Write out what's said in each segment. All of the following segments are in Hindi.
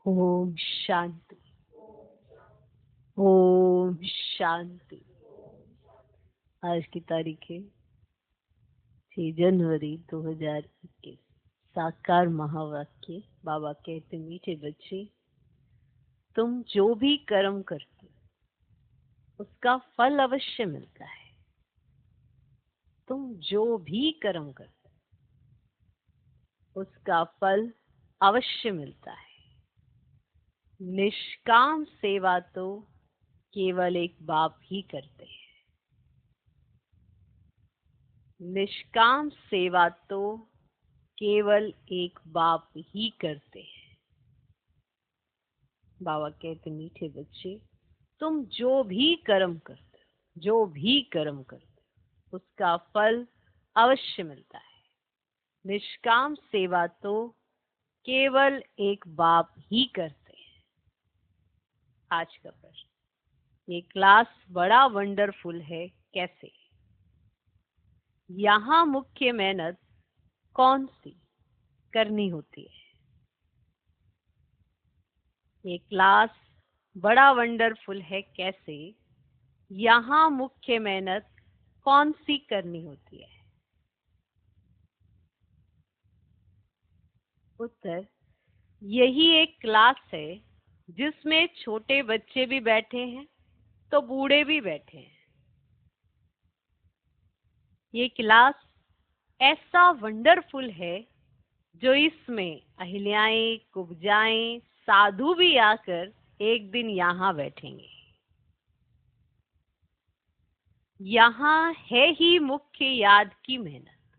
ओम शांति। ओम शांति। आज की तारीख है 6 जनवरी 2021। साकार महावाक्य। बाबा कहते, मीठे बच्चे, तुम जो भी कर्म करते हो उसका फल अवश्य मिलता है। तुम जो भी कर्म करते हो उसका फल अवश्य मिलता है। निष्काम सेवा तो केवल एक बाप ही करते हैं। निष्काम सेवा तो केवल एक बाप ही करते हैं। बाबा कहते, मीठे बच्चे, तुम जो भी कर्म करते हो, जो भी कर्म करते हो उसका फल अवश्य मिलता है। निष्काम सेवा तो केवल एक बाप ही करते हैं। आज का प्रश्न, ये क्लास बड़ा वंडरफुल है, कैसे? यहाँ मुख्य मेहनत कौन सी करनी होती है? ये क्लास बड़ा वंडरफुल है, कैसे? यहाँ मुख्य मेहनत कौन सी करनी होती है? उत्तर, यही एक क्लास है जिसमें छोटे बच्चे भी बैठे हैं तो बूढ़े भी बैठे हैं। ये क्लास ऐसा वंडरफुल है जो इसमें अहिल्याएं, कुब्जाएं, साधु भी आकर एक दिन यहाँ बैठेंगे। यहाँ है ही मुख्य याद की मेहनत।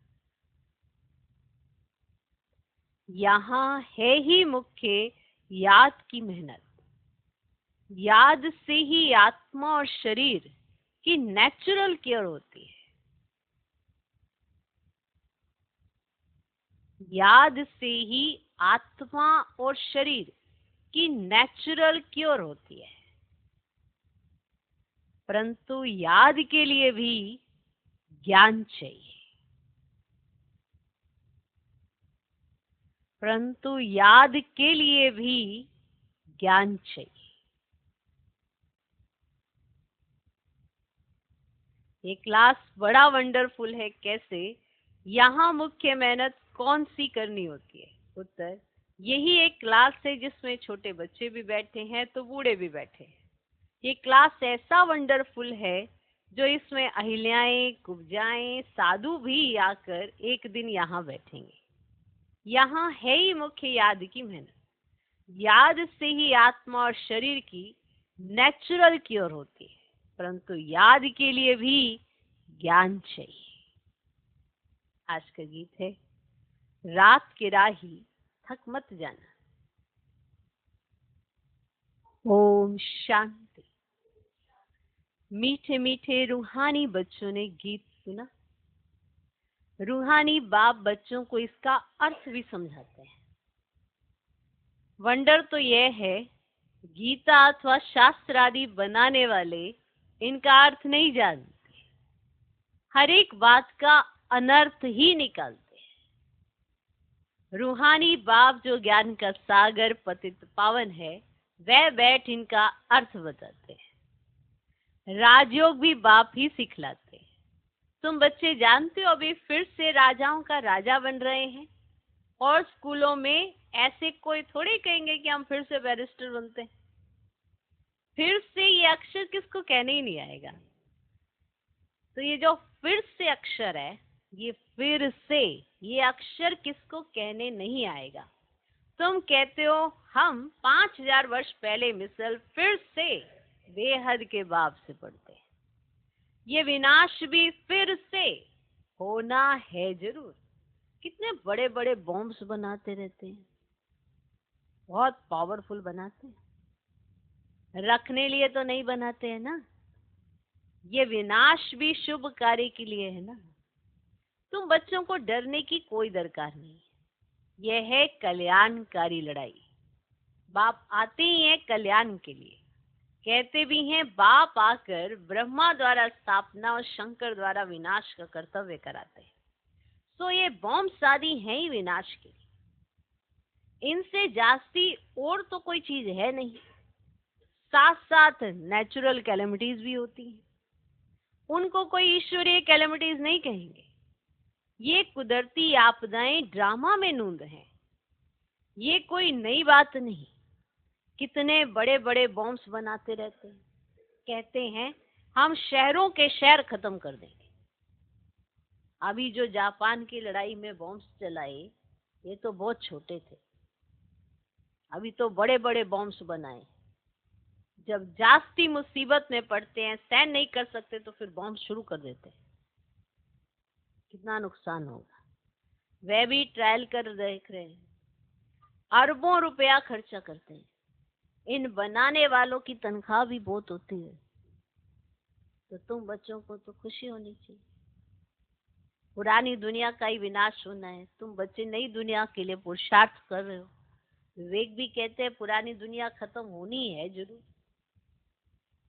यहाँ है ही मुख्य याद की मेहनत। याद से ही आत्मा और शरीर की नेचुरल केयर होती है। याद से ही आत्मा और शरीर की नेचुरल क्योर होती है। परंतु याद के लिए भी ज्ञान चाहिए। परंतु याद के लिए भी ज्ञान चाहिए। ये क्लास बड़ा वंडरफुल है, कैसे? यहाँ मुख्य मेहनत कौन सी करनी होती है? उत्तर, यही एक क्लास है जिसमें छोटे बच्चे भी बैठे हैं तो बूढ़े भी बैठे हैं। ये क्लास ऐसा वंडरफुल है जो इसमें अहिल्याएं, कुब्जाएं, साधु भी आकर एक दिन यहाँ बैठेंगे। यहाँ है ही मुख्य याद की मेहनत। याद से ही आत्मा और शरीर की नेचुरल क्योर होती है, परंतु याद के लिए भी ज्ञान चाहिए। आज का गीत है, रात के राही थक मत जाना। ओम शांति। मीठे मीठे रूहानी बच्चों ने गीत सुना। रूहानी बाप बच्चों को इसका अर्थ भी समझाते हैं। वंडर तो यह है, गीता अथवा शास्त्र आदि बनाने वाले इनका अर्थ नहीं जानते, हर एक बात का अनर्थ ही निकालते हैं। रूहानी बाप जो ज्ञान का सागर पतित पावन है, वह बैठ इनका अर्थ बताते हैं। राजयोग भी बाप ही सिखलाते हैं। तुम बच्चे जानते हो, अभी फिर से राजाओं का राजा बन रहे हैं और स्कूलों में ऐसे कोई थोड़े कहेंगे कि हम फिर से बैरिस्टर बनते हैं। फिर से ये अक्षर किसको कहने ही नहीं आएगा। तो ये जो फिर से अक्षर है, ये फिर से, ये अक्षर किसको कहने नहीं आएगा। तुम कहते हो हम 5000 वर्ष पहले मिसल फिर से बेहद के बाप से पढ़ते हैं। ये विनाश भी फिर से होना है जरूर। कितने बड़े बड़े बॉम्ब्स बनाते रहते हैं, बहुत पावरफुल बनाते हैं, रखने लिए तो नहीं बनाते हैं ना। ये विनाश भी शुभ कार्य के लिए है ना। तुम बच्चों को डरने की कोई दरकार नहीं। यह है कल्याणकारी लड़ाई। बाप आते ही हैं कल्याण के लिए। कहते भी हैं, बाप आकर ब्रह्मा द्वारा स्थापना और शंकर द्वारा विनाश का कर्तव्य कराते हैं। तो ये बॉम्ब आदि हैं ही विनाश के लिए। इनसे जास्ती और तो कोई चीज है नहीं। साथ साथ नेचुरल कैलेमिटीज भी होती हैं, उनको कोई ईश्वरीय कैलेमिटीज नहीं कहेंगे। ये कुदरती आपदाएं ड्रामा में नूंद हैं, ये कोई नई बात नहीं। कितने बड़े बड़े बॉम्ब्स बनाते रहते हैं, कहते हैं हम शहरों के शहर खत्म कर देंगे। अभी जो जापान की लड़ाई में बॉम्ब्स चलाए, ये तो बहुत छोटे थे, अभी तो बड़े बड़े बॉम्ब्स बनाए। जब जास्ती मुसीबत में पड़ते हैं, सहन नहीं कर सकते, तो फिर बॉम्ब शुरू कर देते हैं। कितना नुकसान होगा। वह भी ट्रायल कर देख रहे हैं, अरबों रुपया खर्चा करते हैं। इन बनाने वालों की तनख्वाह भी बहुत होती है। तो तुम बच्चों को तो खुशी होनी चाहिए। पुरानी दुनिया का ही विनाश होना है, तुम बच्चे नई दुनिया के लिए पुरुषार्थ कर रहे हो। विवेक भी कहते हैं पुरानी दुनिया खत्म होनी है जरूर।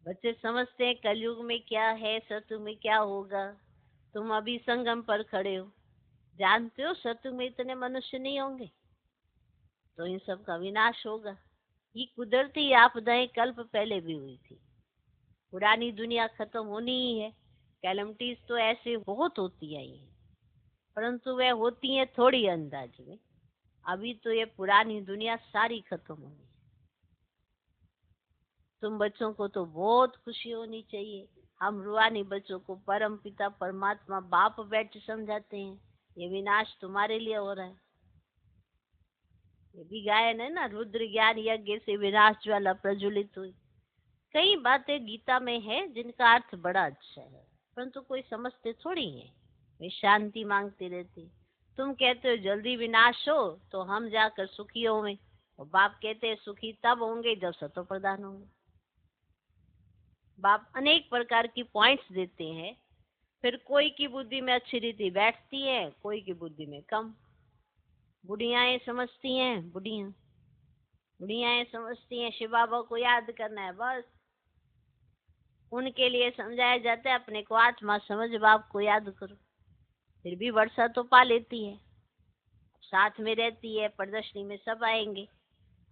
बच्चे समझते हैं कलयुग में क्या है, सत्युग में क्या होगा। तुम अभी संगम पर खड़े हो, जानते हो सत्युग में इतने मनुष्य नहीं होंगे, तो इन सब का विनाश होगा। ये कुदरती आपदाएं कल्प पहले भी हुई थी। पुरानी दुनिया खत्म होनी ही है। कैलेमिटीज तो ऐसे बहुत होती आई हैं, परंतु वह होती हैं थोड़ी अंदाज में। अभी तो ये पुरानी दुनिया सारी खत्म होनी है। तुम बच्चों को तो बहुत खुशी होनी चाहिए। हम रूहानी बच्चों को परम पिता परमात्मा बाप बैठ समझाते हैं, ये विनाश तुम्हारे लिए हो रहा है। ये भी गायन है ना, रुद्र ज्ञान यज्ञ से विनाश ज्वाला प्रज्वलित हुई। कई बातें गीता में है जिनका अर्थ बड़ा अच्छा है, परंतु कोई समझते थोड़ी है। वे शांति मांगते रहते। तुम कहते हो जल्दी विनाश हो तो हम जाकर सुखी होंगे, और बाप कहते हैं सुखी तब होंगे जब सतो प्रधान होंगे। बाप अनेक प्रकार की पॉइंट्स देते हैं, फिर कोई की बुद्धि में अच्छी रीति बैठती है, कोई की बुद्धि में कम। बुढ़ियाएं समझती हैं, बुढ़ियाएं समझती हैं शिव बाबा को याद करना है बस। उनके लिए समझाया जाता है अपने को आत्मा समझ, बाप को याद करो। फिर भी वर्षा तो पा लेती है, साथ में रहती है। प्रदर्शनी में सब आएंगे।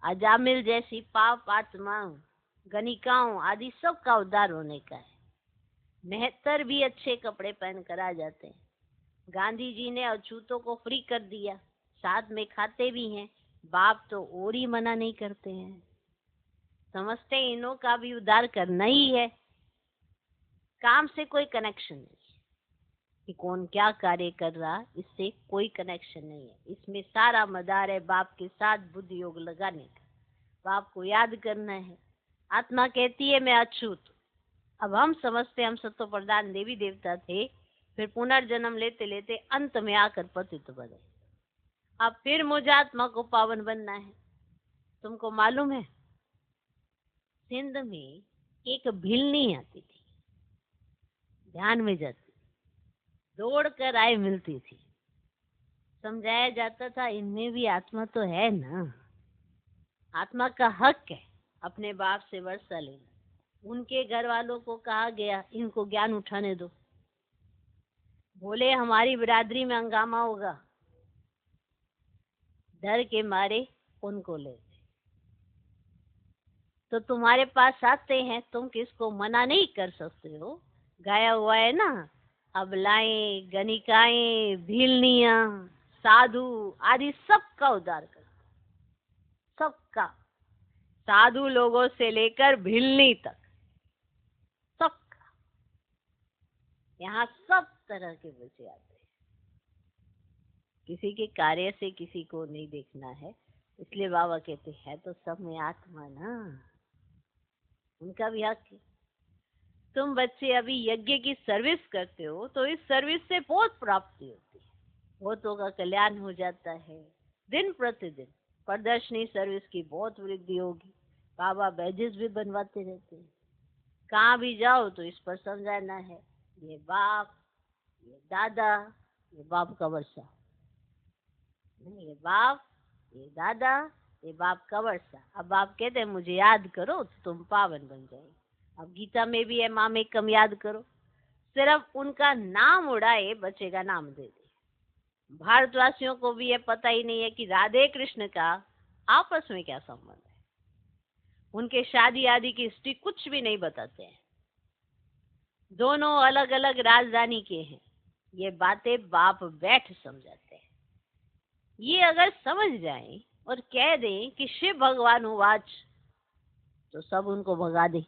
अजामिल जैसी पाप आत्माओं, गणिकाओं आदि सब का उद्धार होने का है। मेहतर भी अच्छे कपड़े पहन कर आ जाते हैं। गांधी जी ने अछूतों को फ्री कर दिया, साथ में खाते भी हैं। बाप तो और ही मना नहीं करते हैं। समझते इन्हों का भी उद्धार करना ही है। काम से कोई कनेक्शन नहीं कि कौन क्या कार्य कर रहा, इससे कोई कनेक्शन नहीं है। इसमें सारा मदार है बाप के साथ बुद्धि योग लगाने का। बाप को याद करना है। आत्मा कहती है मैं अछूत। अब हम समझते हम सत्व प्रधान देवी देवता थे, फिर पुनर्जन्म लेते लेते अंत में आकर पतित बने। अब फिर मुझे आत्मा को पावन बनना है। तुमको मालूम है सिंध में एक भिलनी आती थी, ध्यान में जाती, दौड़ कर आए मिलती थी। समझाया जाता था इनमें भी आत्मा तो है ना, आत्मा का हक है अपने बाप से वर्षा लेना। उनके घर वालों को कहा गया इनको ज्ञान उठाने दो। बोले हमारी बिरादरी में हंगामा होगा, डर के मारे उनको ले। तो तुम्हारे पास आते हैं, तुम किसको मना नहीं कर सकते हो। गाया हुआ है ना, अबलाएं, गणिकाएं, भीलनिया, साधु आदि सबका उद्धार कर, सबका, साधु लोगों से लेकर भिलनी तक सबका। यहाँ सब तरह के बच्चे आते हैं। किसी के कार्य से किसी को नहीं देखना है, इसलिए बाबा कहते हैं तो सब में आत्मा ना, उनका भी हक है। तुम बच्चे अभी यज्ञ की सर्विस करते हो, तो इस सर्विस से बहुत प्राप्ति होती है, बहुतों का कल्याण हो जाता है। दिन प्रतिदिन प्रदर्शनी सर्विस की बहुत वृद्धि होगी। बाबा बैजेस भी बनवाते रहते हैं। कहाँ भी जाओ तो इस पर समझाना है, ये बाप, ये दादा, ये बाप का वर्षा नहीं, ये बाप, ये दादा, ये बाप का वर्षा। अब आप कहते हैं मुझे याद करो तो तुम पावन बन जाएंगे। अब गीता में भी है मामे कम याद करो। सिर्फ उनका नाम उड़ाए बच्चे का नाम दे दे। भारतवासियों को भी ये पता ही नहीं है कि राधे कृष्ण का आपस में क्या संबंध है? उनके शादी आदि की हिस्ट्री कुछ भी नहीं बताते हैं। दोनों अलग अलग राजधानी के हैं। ये बातें बाप बैठ समझाते हैं। ये अगर समझ जाएं और कह दें कि शिव भगवान उवाच, तो सब उनको भगा दें।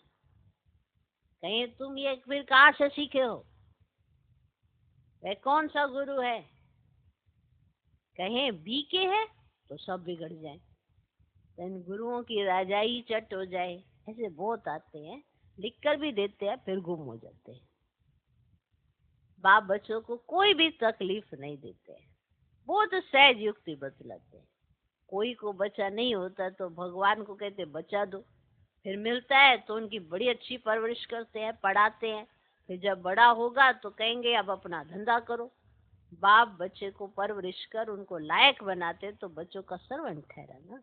कहें तुम ये फिर कहाँ से सीखे हो, वह कौन सा गुरु है? कहें बीके है तो सब बिगड़ जाए, इन गुरुओं की राजाई चट हो जाए। ऐसे बहुत आते हैं, लिख कर भी देते हैं, फिर गुम हो जाते हैं। बाप बच्चों को कोई भी तकलीफ नहीं देते हैं, बहुत सहज युक्ति बतलाते हैं। कोई को बच्चा नहीं होता तो भगवान को कहते बचा दो, फिर मिलता है तो उनकी बड़ी अच्छी परवरिश करते हैं, पढ़ाते हैं। फिर जब बड़ा होगा तो कहेंगे अब अपना धंधा करो। बाप बच्चे को परवरिश कर उनको लायक बनाते तो बच्चों का सर्वेंट ठहरा ना।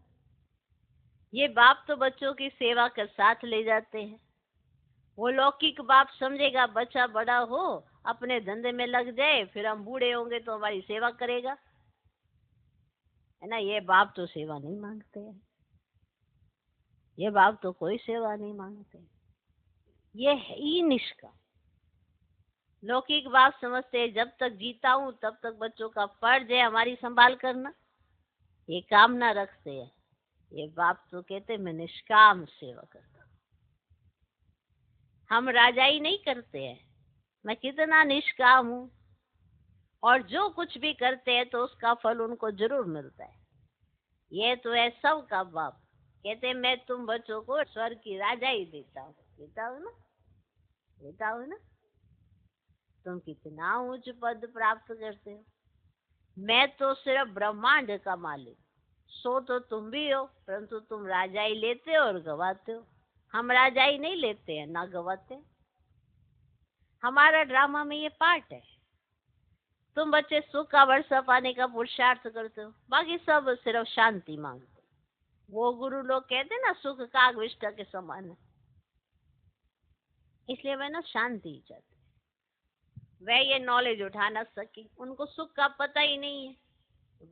ये बाप तो बच्चों की सेवा कर साथ ले जाते हैं। वो लौकिक बाप समझेगा बच्चा बड़ा हो अपने धंधे में लग जाए, फिर हम बूढ़े होंगे तो हमारी सेवा करेगा, है ना। ये बाप तो सेवा नहीं मांगते हैं। ये बाप तो कोई सेवा नहीं मांगते। ये है ही निष्काम। लौकिक बाप समझते हैं जब तक जीता हूं तब तक बच्चों का फर्ज है हमारी संभाल करना, ये कामना रखते हैं। ये बाप तो कहते मैं निष्काम सेवा करता हूं। हम राजाई नहीं करते हैं, मैं कितना निष्काम हूं, और जो कुछ भी करते हैं तो उसका फल उनको जरूर मिलता है। ये तो है सबका बाप। कहते मैं तुम बच्चों को स्वर्ग की राजाई देता हूँ, देता हूँ ना, देता हूँ ना। तुम कितना ऊंच पद प्राप्त करते हो। मैं तो सिर्फ ब्रह्मांड का मालिक, सो तो तुम भी हो, परंतु तुम राजाई लेते हो और गवाते हो। हम राजाई नहीं लेते हैं ना गवाते। हमारा ड्रामा में ये पार्ट है। तुम बच्चे सुख का वर्षा पाने का पुरुषार्थ करते हो, बाकी सब सिर्फ शांति मांगते। वो गुरु लोग कहते ना सुख काग विष्ठा के समान है, इसलिए वह ना शांति चाहते। वह ये नॉलेज उठा ना सके, उनको सुख का पता ही नहीं है।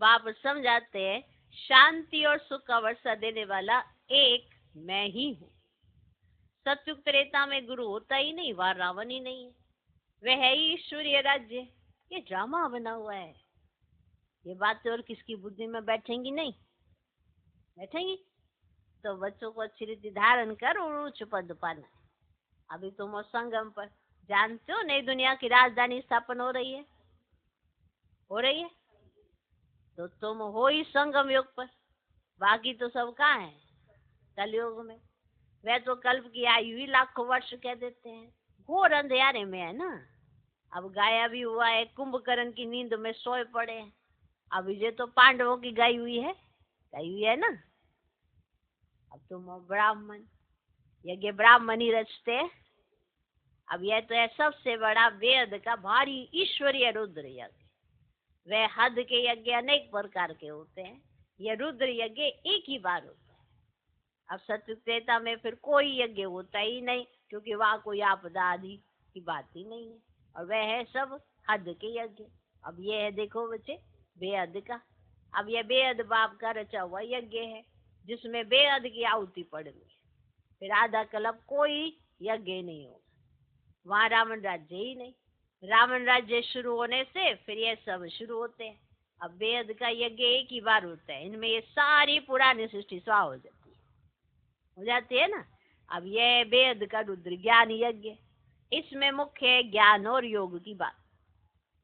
बाप समझाते हैं शांति और सुख का वर्षा देने वाला एक मैं ही हूँ। सतयुग त्रेता में गुरु होता ही नहीं, वहां रावण ही नहीं है, वह है ही ईश्वरीय राज्य। ये ड्रामा बना हुआ है। ये बातें और किसकी बुद्धि में बैठेंगी? नहीं बैठेंगी। तो बच्चों को अच्छी रीति धारण कर उच्च पद पाना है। अभी तुम संगम पर जानते हो नई दुनिया की राजधानी स्थापन हो रही है, हो रही है। तो तुम हो ही संगम युग पर, बाकी तो सब कहाँ है? कलयुग में। वह तो कल्प की आयु ही लाखों वर्ष कह देते हैं, घोर अंधेरे में है ना। अब गाया भी हुआ है, कुंभकर्ण की नींद में सोए पड़े हैं। अब ये तो पांडवों की गाई हुई है ना। अब तुम ब्राह्मण, यज्ञ ब्राह्मण ही रचते हैं। अब यह तो है सबसे बड़ा वेद का भारी ईश्वरीय रुद्र यज्ञ। वह हद के यज्ञ अनेक प्रकार के होते हैं, यह रुद्र यज्ञ एक ही बार होता है। अब सतयुग त्रेता में फिर कोई यज्ञ होता ही नहीं, क्योंकि वहां कोई आपदा आदि की बात ही नहीं है, और वह है सब हद के यज्ञ। अब ये है देखो बच्चे बेहद का। अब यह बेहद बाप का रचा हुआ यज्ञ है, जिसमें बेहद की आहुति पड़नी है। फिर आधा कल्प कोई यज्ञ नहीं होगा, वहां रावण राज्य ही नहीं। रावण राज्य शुरू होने से फिर ये सब शुरू होते हैं। अब बेहद का यज्ञ एक ही बार होता है, इनमें ये सारी पुरानी सृष्टि स्वाह हो जाती है ना। अब यह बेहद का रुद्र ज्ञान यज्ञ, इसमें मुख्य है ज्ञान और योग की बात।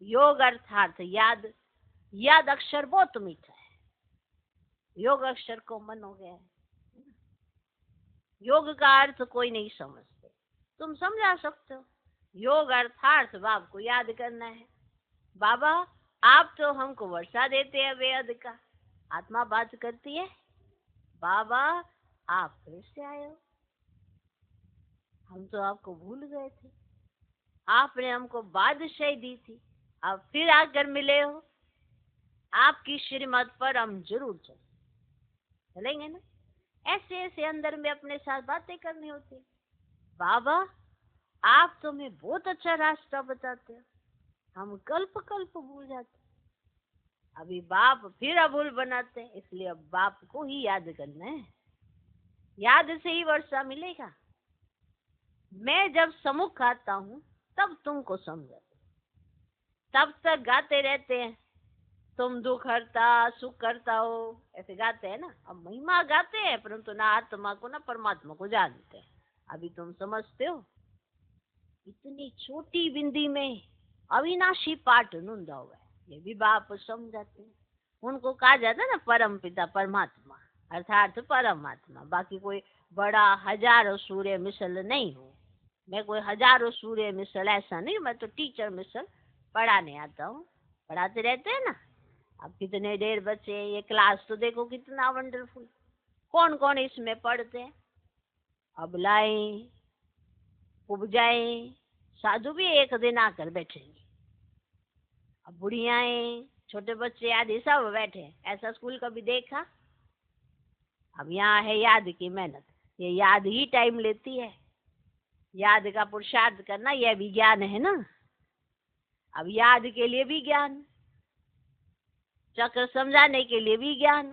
योग अर्थात याद। याद अक्षर बहुत मीठा है, योग अक्षर को मन हो गया है। योग का अर्थ कोई नहीं समझते, तुम समझा सकते हो। योग अर्थात बाप को याद करना है। बाबा आप तो हमको वर्षा देते हैं वेद का, आत्मा बात करती है बाबा आप फिर से आए हो, हम तो आपको भूल गए थे। आपने हमको बादशाही दी थी, अब फिर आकर मिले हो। आपकी श्रीमत पर हम जरूर चलेंगे ना। ऐसे ऐसे अंदर में अपने साथ बातें करनी होती है। बाबा आप तो हमें बहुत अच्छा रास्ता बताते हो, हम कल्प कल्प भूल जाते। अभी बाप फिर अबुल बनाते हैं, इसलिए अब बाप को ही याद करना है। याद से ही वर्षा मिलेगा। मैं जब सम्मुख आता हूँ तब तुमको समझाते, तब तक गाते रहते हैं, तुम दुख हरता सुख करता हो, ऐसे गाते हैं ना। अब महिमा गाते हैं परंतु ना आत्मा को ना परमात्मा को जानते हैं। अभी तुम समझते हो, इतनी छोटी बिंदी में अविनाशी पाठ नूंदा हुआ है, ये भी बाप समझाते हैं। उनको कहा जाता है ना परम पिता परमात्मा, अर्थात परमात्मा। बाकी कोई बड़ा हजारों सूर्य मिसल नहीं हो। मैं कोई हजारों सूर्य मिसल ऐसा नहीं, मैं तो टीचर मिसल पढ़ाने आता हूँ। पढ़ाते रहते हैं ना। अब कितने देर बच्चे, ये क्लास तो देखो कितना वंडरफुल। कौन कौन इसमें पढ़ते हैं? अबलाएं, उपजाएं, साधु भी एक दिन आकर बैठेंगे। अब बुढ़ियाएं, छोटे बच्चे आदि सब बैठे। ऐसा स्कूल कभी देखा? अब यहाँ है याद की मेहनत। ये याद ही टाइम लेती है। याद का पुरुषार्थ करना यह भी ज्ञान है ना। अब याद के लिए भी ज्ञान, चक्र समझाने के लिए भी ज्ञान।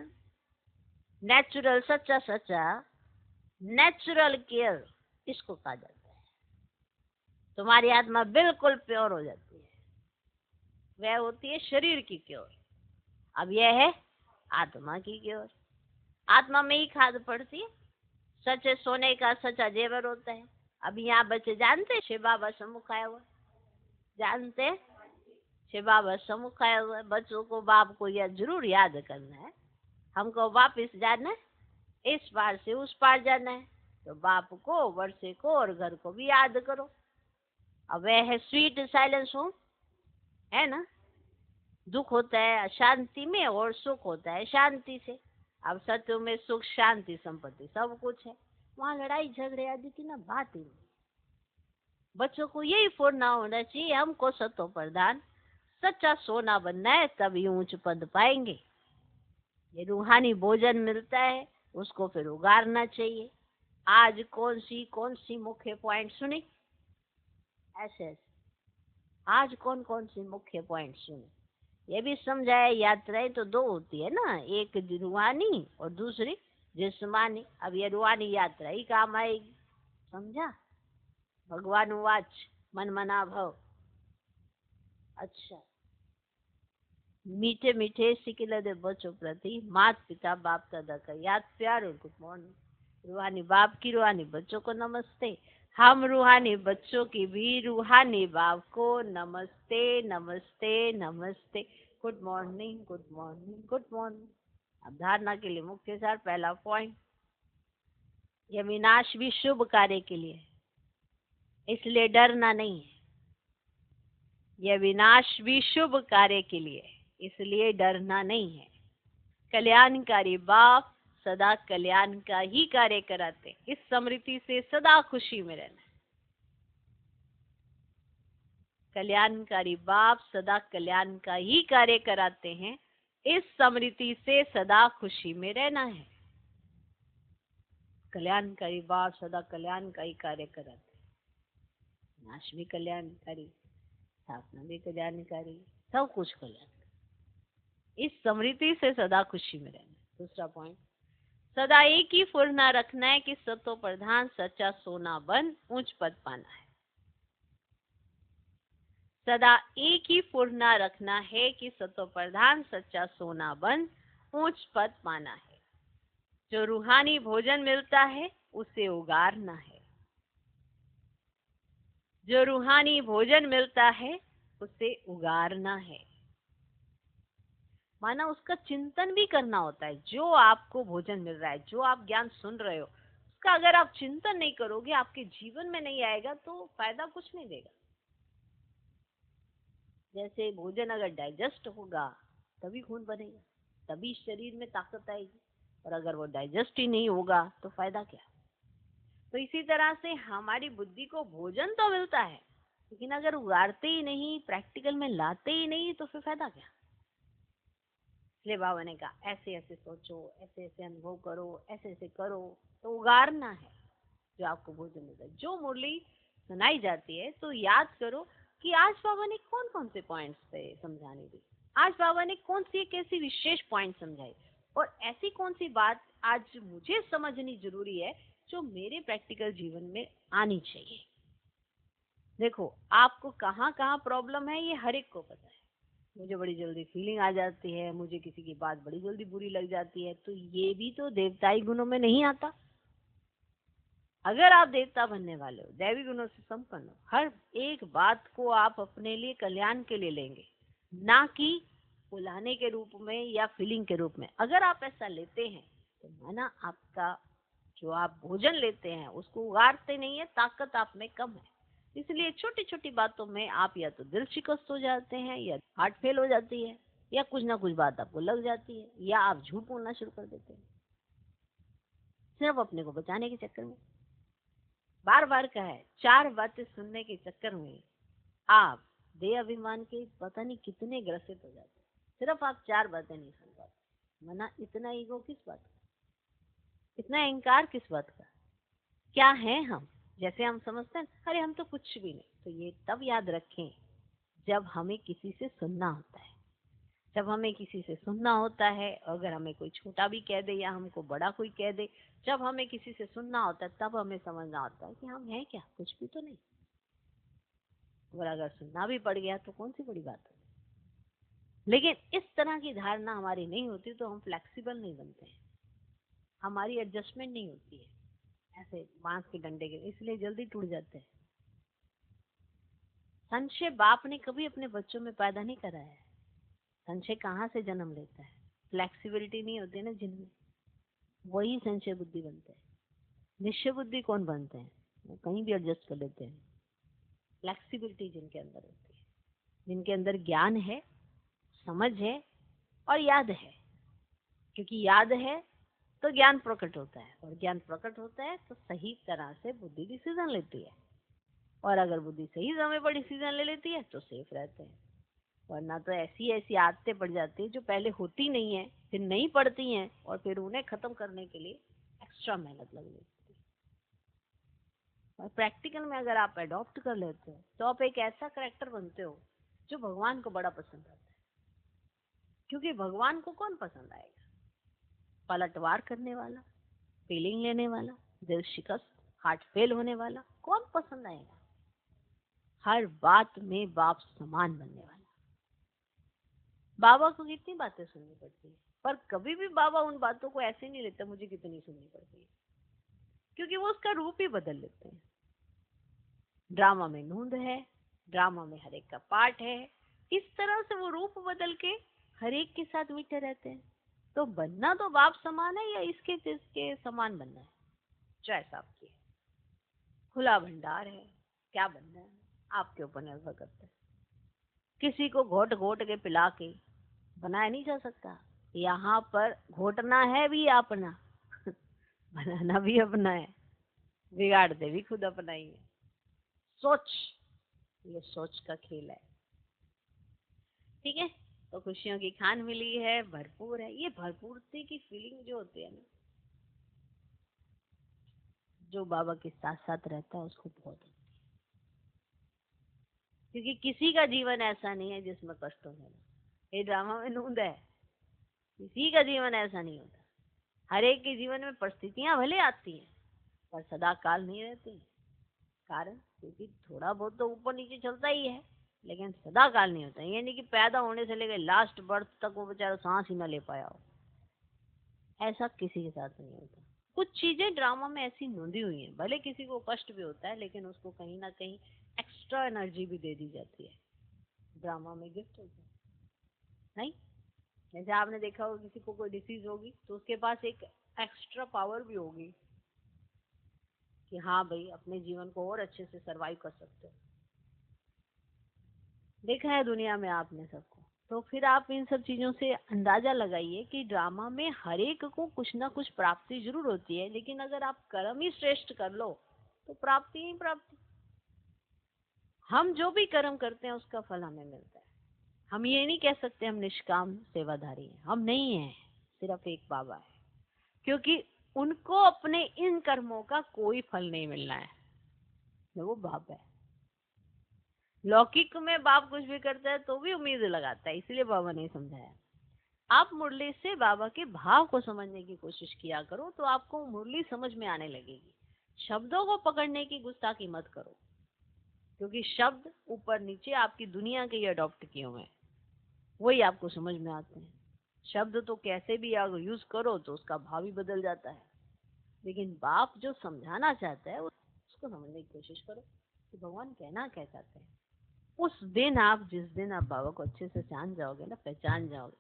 नेचुरल, सच्चा सच्चा नेचुरल केयर इसको कहा जाता है। तुम्हारी आत्मा बिल्कुल प्योर हो जाती है, वह होती है शरीर की क्योर। अब यह है आत्मा की क्योर। आत्मा में ही खाद पड़ती है। सच्चे सोने का सच्चा जेवर होता है। अब यहाँ बच्चे जानते शिव बाबा सम्मुख आया हुआ, जानते शिव बाबा सम्मुख आया हुआ है। बच्चों को बाप को यह जरूर याद करना है। हमको वापिस जाना है, इस पार से उस पार जाना है, तो बाप को, वर्षे को और घर को भी याद करो। अब वह है स्वीट साइलेंस होम, है ना। दुख होता है अशांति में और सुख होता है शांति से। अब सत्य में सुख शांति संपत्ति सब कुछ है, वहाँ लड़ाई झगड़े आदि की ना बात ही नहीं। बच्चों को यही फोड़ना होना चाहिए, हमको सतो प्रधान सच्चा सोना बनना है, तभी ऊंच पद पाएंगे। ये रूहानी भोजन मिलता है, उसको फिर उगारना चाहिए। आज कौन सी मुख्य पॉइंट सुनी? ऐसे आज कौन सी मुख्य पॉइंट सुनी? ये भी समझाया यात्राएं तो दो होती है ना, एक रूहानी और दूसरी जिस्मानी। अब ये रूहानी यात्रा ही काम आएगी, समझा। भगवान वाच मन मना भव। अच्छा, मीठे मीठे सिकिलदे बच्चों प्रति माता पिता बाप दादा का याद प्यार और गुड मॉर्निंग। रूहानी बाप की रूहानी बच्चों को नमस्ते। हम रूहानी बच्चों की भी रूहानी बाप को नमस्ते नमस्ते नमस्ते। Good morning good morning good morning. अब धारणा के लिए मुख्य सार, पहला पॉइंट, यह विनाश भी शुभ कार्य के लिए, इसलिए डरना नहीं है। यह विनाश भी शुभ कार्य के लिए, इसलिए डरना नहीं है। कल्याणकारी बाप सदा कल्याण का ही कार्य कराते, इस स्मृति से सदा खुशी में रहना। कल्याणकारी बाप सदा कल्याण का ही कार्य कराते हैं, इस स्मृति से सदा खुशी में रहना है। कल्याणकारी बाप सदा कल्याण का ही कार्य कराते, नाश भी कल्याणकारी, स्थापना भी कल्याणकारी, सब कुछ कल्याण। इस स्मृति से सदा खुशी में रहना। दूसरा पॉइंट, सदा एक ही फुरना रखना है कि सतो प्रधान सच्चा सोना बन उच्च पद पाना है। सदा एक ही फुरना रखना है कि सतो प्रधान सच्चा सोना बन उच्च पद पाना है। जो रूहानी भोजन मिलता है उसे उगारना है। जो रूहानी भोजन मिलता है उसे उगारना है, माना उसका चिंतन भी करना होता है। जो आपको भोजन मिल रहा है, जो आप ज्ञान सुन रहे हो, उसका अगर आप चिंतन नहीं करोगे, आपके जीवन में नहीं आएगा, तो फायदा कुछ नहीं देगा। जैसे भोजन अगर डाइजेस्ट होगा तभी खून बनेगा, तभी शरीर में ताकत आएगी, और अगर वो डाइजेस्ट ही नहीं होगा तो फायदा क्या। तो इसी तरह से हमारी बुद्धि को भोजन तो मिलता है, लेकिन अगर उगारते ही नहीं, प्रैक्टिकल में लाते ही नहीं, तो फिर फायदा क्या। इसलिए बाबा ने कहा ऐसे ऐसे सोचो, ऐसे ऐसे अनुभव करो, ऐसे ऐसे करो, तो उगारना है जो आपको भोजन मिलता है। जो मुरली सुनाई जाती है तो याद करो कि आज बाबा ने कौन कौन से पॉइंट्स पे समझाने दी। आज बाबा ने कौन सी एक ऐसी विशेष पॉइंट समझाई और ऐसी कौन सी बात आज मुझे समझनी जरूरी है जो मेरे प्रैक्टिकल जीवन में आनी चाहिए। देखो, आपको कहाँ कहाँ प्रॉब्लम है ये हर एक को पता है। मुझे बड़ी जल्दी फीलिंग आ जाती है, मुझे किसी की बात बड़ी जल्दी बुरी लग जाती है, तो ये भी तो देवताई गुणों में नहीं आता। अगर आप देवता बनने वाले हो, दैवी गुणों से संपन्न हो, हर एक बात को आप अपने लिए कल्याण के लिए लेंगे, ना कि बुलाने के रूप में या फीलिंग के रूप में। अगर आप ऐसा लेते हैं तो माना आपका जो आप भोजन लेते हैं उसको उगारते नहीं है, ताकत आप में कम है। इसलिए छोटी छोटी बातों में आप या तो दिल शिकस्त हो जाते हैं, या हार्ट फेल हो जाती है, या कुछ ना कुछ बात आपको लग जाती है, या आप झूठ बोलना शुरू कर देते हैं सिर्फ अपने को बचाने के चक्कर में। बार बार कहा है, 4 बातें सुनने के चक्कर में आप देह अभिमान के पता नहीं कितने ग्रसित हो जाते हैं। सिर्फ आप 4 बातें नहीं सुन पाते। मना इतना ईगो किस बात का, इतना अहंकार किस बात का? क्या है हम? जैसे हम समझते हैं अरे हम तो कुछ भी नहीं। तो ये तब याद रखें जब हमें किसी से सुनना होता है। जब हमें किसी से सुनना होता है, अगर हमें कोई छोटा भी कह दे या हमको बड़ा कोई कह दे, जब हमें किसी से सुनना होता है तब हमें समझना होता है कि हम हैं क्या, कुछ भी तो नहीं। और अगर सुनना भी पड़ गया तो कौन सी बड़ी बात है। लेकिन इस तरह की धारणा हमारी नहीं होती तो हम फ्लेक्सिबल नहीं बनते हैं, हमारी एडजस्टमेंट नहीं होती है। ऐसे बांस के डंडे के, इसलिए जल्दी टूट जाते हैं। संशय बाप ने कभी अपने बच्चों में पैदा नहीं कराया है। संशय कहाँ से जन्म लेता है? फ्लेक्सिबिलिटी नहीं होती ना जिनमें, वही संशय बुद्धि बनते हैं। निश्चय बुद्धि कौन बनते हैं? वो कहीं भी एडजस्ट कर लेते हैं। फ्लेक्सिबिलिटी जिनके अंदर होती है, जिनके अंदर ज्ञान है, समझ है और याद है। क्योंकि याद है तो ज्ञान प्रकट होता है, और ज्ञान प्रकट होता है तो सही तरह से बुद्धि डिसीजन लेती है। और अगर बुद्धि सही समय पर डिसीजन ले लेती है तो सेफ रहते हैं। वरना तो ऐसी ऐसी आदतें पड़ जाती है जो पहले होती नहीं है, फिर नहीं पड़ती हैं, और फिर उन्हें खत्म करने के लिए एक्स्ट्रा मेहनत लग जाती है। और प्रैक्टिकल में अगर आप अडॉप्ट कर लेते हो तो आप एक ऐसा करेक्टर बनते हो जो भगवान को बड़ा पसंद आता है। क्योंकि भगवान को कौन पसंद आएगा? पलटवार करने वाला, फीलिंग लेने वाला, दिल शिकस्त, हार्ट फेल होने वाला कौन पसंद आएगा? हर बात में बाप समान बनने वाला। बाबा को कितनी बातें सुननी पड़ती है, पर कभी भी बाबा उन बातों को ऐसे नहीं लेते मुझे कितनी सुननी पड़ती है, क्योंकि वो उसका रूप ही बदल लेते हैं। ड्रामा में नूंद है, ड्रामा में हर एक का पार्ट है, इस तरह से वो रूप बदल के हर एक के साथ मीठे रहते हैं। तो बनना तो बाप समान है या इसके जिसके समान बनना है? चॉइस आपकी है, खुला भंडार है, क्या बनना है आपके ऊपर निर्भर करता है। किसी को घोट घोट के पिला के बनाया नहीं जा सकता। यहाँ पर घोटना है भी अपना बनाना भी अपना है, बिगाड़ते भी खुद अपना ही है। सोच, ये सोच का खेल है। ठीक है, तो खुशियों की खान मिली है, भरपूर है। ये भरपूरते की फीलिंग जो होती है ना, जो बाबा के साथ साथ रहता है उसको बहुत होती है। क्योंकि किसी का जीवन ऐसा नहीं है जिसमें कष्ट हो जाए। ये ड्रामा में नूंद है, किसी का जीवन ऐसा नहीं होता। हर एक के जीवन में परिस्थितियां भले आती हैं पर सदा काल नहीं रहती। कारण क्योंकि थोड़ा बहुत तो ऊपर नीचे चलता ही है, लेकिन सदा काल नहीं होता। ये नहीं कि पैदा होने से लेकर लास्ट बर्थ तक वो बेचारा सांस ही ना ले पाया हो, ऐसा किसी के साथ नहीं होता। कुछ चीजें ड्रामा में ऐसी नोंदी हुई हैं, भले किसी को कष्ट भी होता है लेकिन उसको कहीं ना कहीं एक्स्ट्रा एनर्जी भी दे दी जाती है। ड्रामा में गिफ्ट होता है नहीं? जैसे आपने देखा होगा किसी को कोई डिसीज होगी तो उसके पास एक एक्स्ट्रा पावर भी होगी कि हाँ भाई अपने जीवन को और अच्छे से सरवाइव कर सकते हो। देखा है दुनिया में आपने सबको। तो फिर आप इन सब चीजों से अंदाजा लगाइए कि ड्रामा में हर एक को कुछ ना कुछ प्राप्ति जरूर होती है, लेकिन अगर आप कर्म ही श्रेष्ठ कर लो तो प्राप्ति ही प्राप्ति। हम जो भी कर्म करते हैं उसका फल हमें मिलता है। हम ये नहीं कह सकते हम निष्काम सेवाधारी हैं, हम नहीं हैं। सिर्फ एक बाबा है, क्योंकि उनको अपने इन कर्मों का कोई फल नहीं मिलना है, वो बाबा है। लौकिक में बाप कुछ भी करता है तो भी उम्मीद लगाता है, इसलिए बाबा ने समझाया। आप मुरली से बाबा के भाव को समझने की कोशिश किया करो तो आपको मुरली समझ में आने लगेगी। शब्दों को पकड़ने की गुस्ताखी मत करो, क्योंकि शब्द ऊपर नीचे आपकी दुनिया के ही अडॉप्ट किए हुए हैं, वही आपको समझ में आते हैं। शब्द तो कैसे भी अगर यूज करो तो उसका भाव ही बदल जाता है, लेकिन बाप जो समझाना चाहता है उसको समझने की कोशिश करो कि भगवान कहना क्या चाहते हैं। उस दिन आप, जिस दिन आप बाबा को अच्छे से जान जाओगे ना, पहचान जाओगे,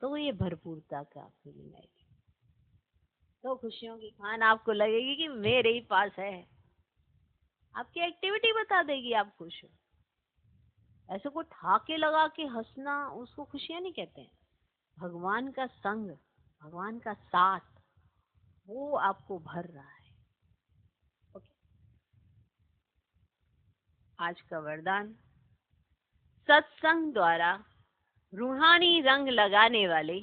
तो ये भरपूरता का फीलिंग आएगी। तो खुशियों की खान आपको लगेगी कि मेरे ही पास है। आपकी एक्टिविटी बता देगी आप खुश हो। ऐसे को ठाके लगा के हंसना, उसको खुशियां नहीं कहते हैं। भगवान का संग, भगवान का साथ, वो आपको भर रहा है। ओके। आज का वरदान, सत्संग द्वारा रूहानी रंग लगाने वाले,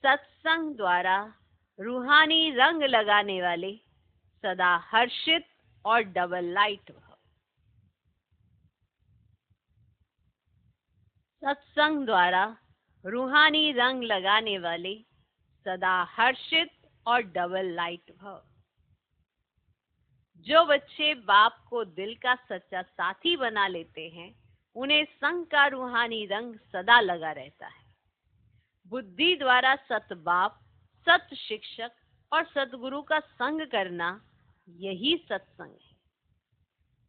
सत्संग द्वारा रूहानी रंग लगाने वाले सदा हर्षित और डबल लाइट भव। सत्संग द्वारा रूहानी रंग लगाने वाले सदा हर्षित और डबल लाइट भव। जो बच्चे बाप को दिल का सच्चा साथी बना लेते हैं, उन्हें संग का रूहानी रंग सदा लगा रहता है। बुद्धि द्वारा सत बाप, सत शिक्षक और सतगुरु का संग करना, यही सत्संग है।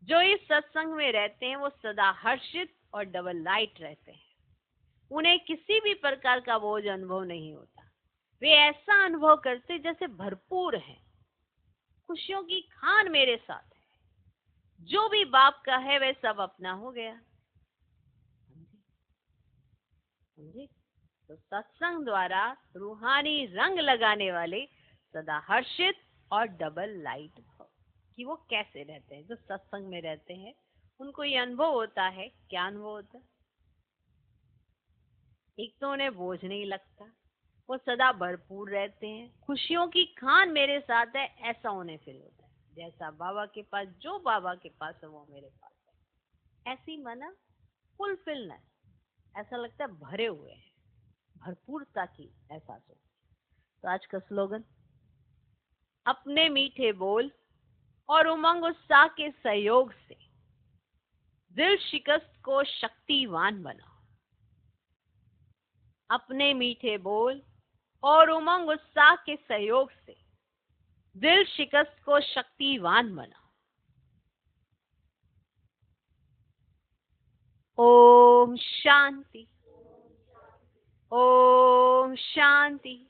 जो इस सत्संग में रहते हैं वो सदा हर्षित और डबल लाइट रहते हैं। उन्हें किसी भी प्रकार का बोझ अनुभव नहीं होता। वे ऐसा अनुभव करते जैसे भरपूर है। खुशियों की खान मेरे साथ है। जो भी बाप का है वह सब अपना हो गया। समझे? तो सत्संग द्वारा रूहानी रंग लगाने वाले सदा हर्षित और डबल लाइट भव। कि वो कैसे रहते हैं? जो सत्संग में रहते हैं उनको ये अनुभव होता है। क्या अनुभव होता है? एक तो उन्हें बोझ नहीं लगता, वो सदा भरपूर रहते हैं। खुशियों की खान मेरे साथ है, ऐसा उन्हें फील होता है। जैसा बाबा के पास, जो बाबा के पास है वो मेरे पास है, ऐसी मना फुलफिलनेस, ऐसा लगता है भरे हुए हैं, भरपूरता की एहसास हो। तो आज का स्लोगन, अपने मीठे बोल और उमंग उत्साह के सहयोग से दिल शिकस्त को शक्तिवान बनाओ। अपने मीठे बोल और उमंग उत्साह के सहयोग से दिल शिकस्त को शक्तिवान बनाओ। ओम शांति, ओम शांति।